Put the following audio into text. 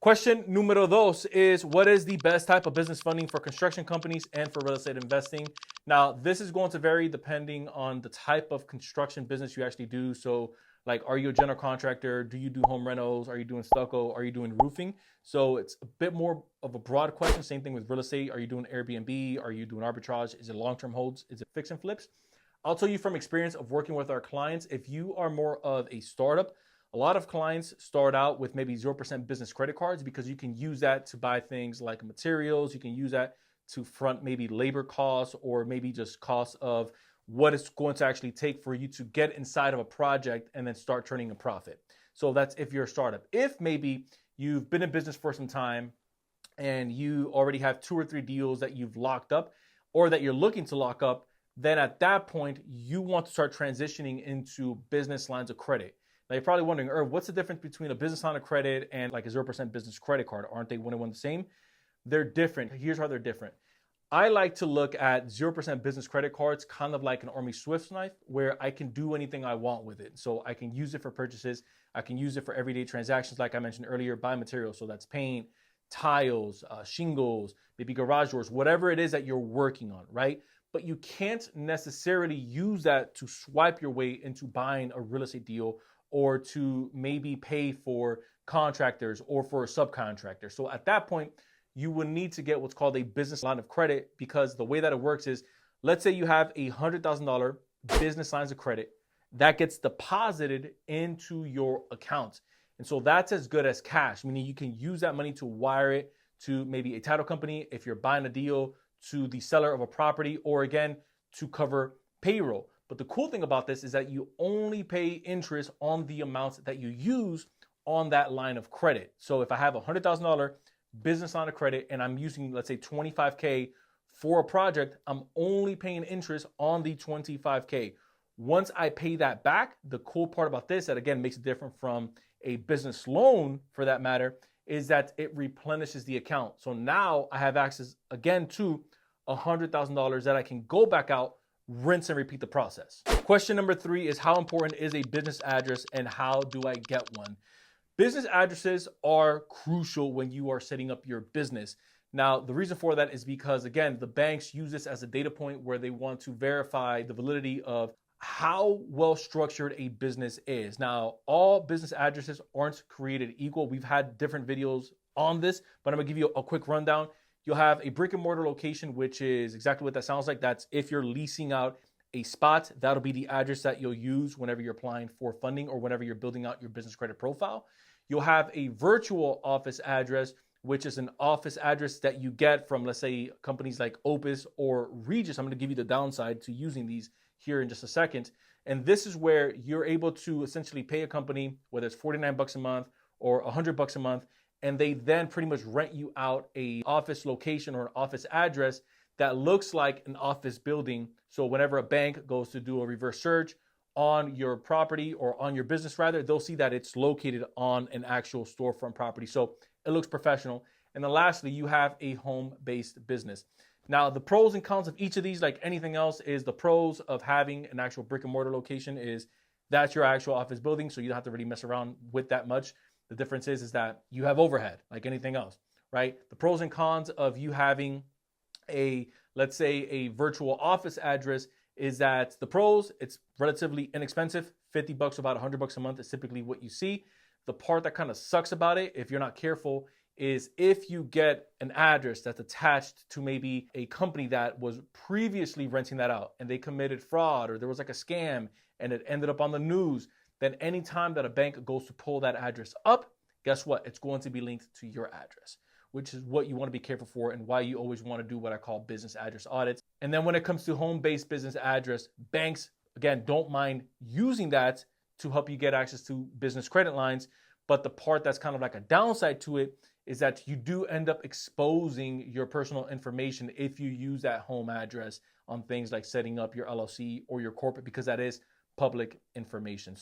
Question numero dos is, what is the best type of business funding for construction companies and for real estate investing? Now, this is going to vary depending on the type of construction business you actually do. So, like, are you a general contractor? Do you do home rentals? Are you doing stucco? Are you doing roofing? So it's a bit more of a broad question. Same thing with real estate. Are you doing Airbnb? Are you doing arbitrage? Is it long-term holds? Is it fix and flips? I'll tell you from experience of working with our clients, if you are more of a startup, a lot of clients start out with maybe 0% business credit cards because you can use that to buy things like materials. You can use that to front maybe labor costs or maybe just costs of what it's going to actually take for you to get inside of a project and then start turning a profit. So that's if you're a startup. If maybe you've been in business for some time and you already have 2 or 3 deals that you've locked up or that you're looking to lock up, then at that point, you want to start transitioning into business lines of credit. Now you're probably wondering, what's the difference between a business line of credit and like a 0% business credit card? Aren't they one and one the same? They're different. Here's how they're different. I like to look at 0% business credit cards kind of like an Army Swift knife where I can do anything I want with it. So I can use it for purchases. I can use it for everyday transactions like I mentioned earlier, buy materials. So that's paint, tiles, shingles, maybe garage doors, whatever it is that you're working on, right? But you can't necessarily use that to swipe your way into buying a real estate deal or to maybe pay for contractors or for a subcontractor. So at that point, you will need to get what's called a business line of credit, because the way that it works is, let's say you have a $100,000 business lines of credit that gets deposited into your account. And so that's as good as cash, meaning you can use that money to wire it to maybe a title company if you're buying a deal, to the seller of a property, or again, to cover payroll. But the cool thing about this is that you only pay interest on the amounts that you use on that line of credit. So if I have a $100,000 business line of credit and I'm using, let's say, $25K for a project, I'm only paying interest on the $25K. Once I pay that back, the cool part about this, that again makes it different from a business loan for that matter, is that it replenishes the account. So now I have access again to $100,000 that I can go back out, rinse and repeat the process. Question number 3 is, how important is a business address and how do I get one? Business addresses are crucial when you are setting up your business. Now, the reason for that is because, again, the banks use this as a data point where they want to verify the validity of how well structured a business is. Now, all business addresses aren't created equal. We've had different videos on this, but I'm gonna give you a quick rundown. You'll have a brick and mortar location, which is exactly what that sounds like. That's if you're leasing out a spot, that'll be the address that you'll use whenever you're applying for funding or whenever you're building out your business credit profile. You'll have a virtual office address, which is an office address that you get from, let's say, companies like Opus or Regus. I'm going to give you the downside to using these here in just a second. And this is where you're able to essentially pay a company, whether it's $49 a month or $100 a month, and they then pretty much rent you out a office location or an office address that looks like an office building. So whenever a bank goes to do a reverse search on your property or on your business rather, they'll see that it's located on an actual storefront property. So it looks professional. And then lastly, you have a home-based business. Now, the pros and cons of each of these, like anything else, is the pros of having an actual brick and mortar location is that's your actual office building, so you don't have to really mess around with that much. The difference is that you have overhead, like anything else, right? The pros and cons of you having let's say a virtual office address is that the pros, it's relatively inexpensive. $50 to about $100 a month is typically what you see. The part that kind of sucks about it, if you're not careful, is if you get an address that's attached to maybe a company that was previously renting that out and they committed fraud or there was like a scam and it ended up on the news, then anytime that a bank goes to pull that address up, guess what? It's going to be linked to your address, which is what you want to be careful for and why you always want to do what I call business address audits. And then when it comes to home-based business address, banks, again, don't mind using that to help you get access to business credit lines. But the part that's kind of like a downside to it is that you do end up exposing your personal information if you use that home address on things like setting up your LLC or your corporate, because that is public information.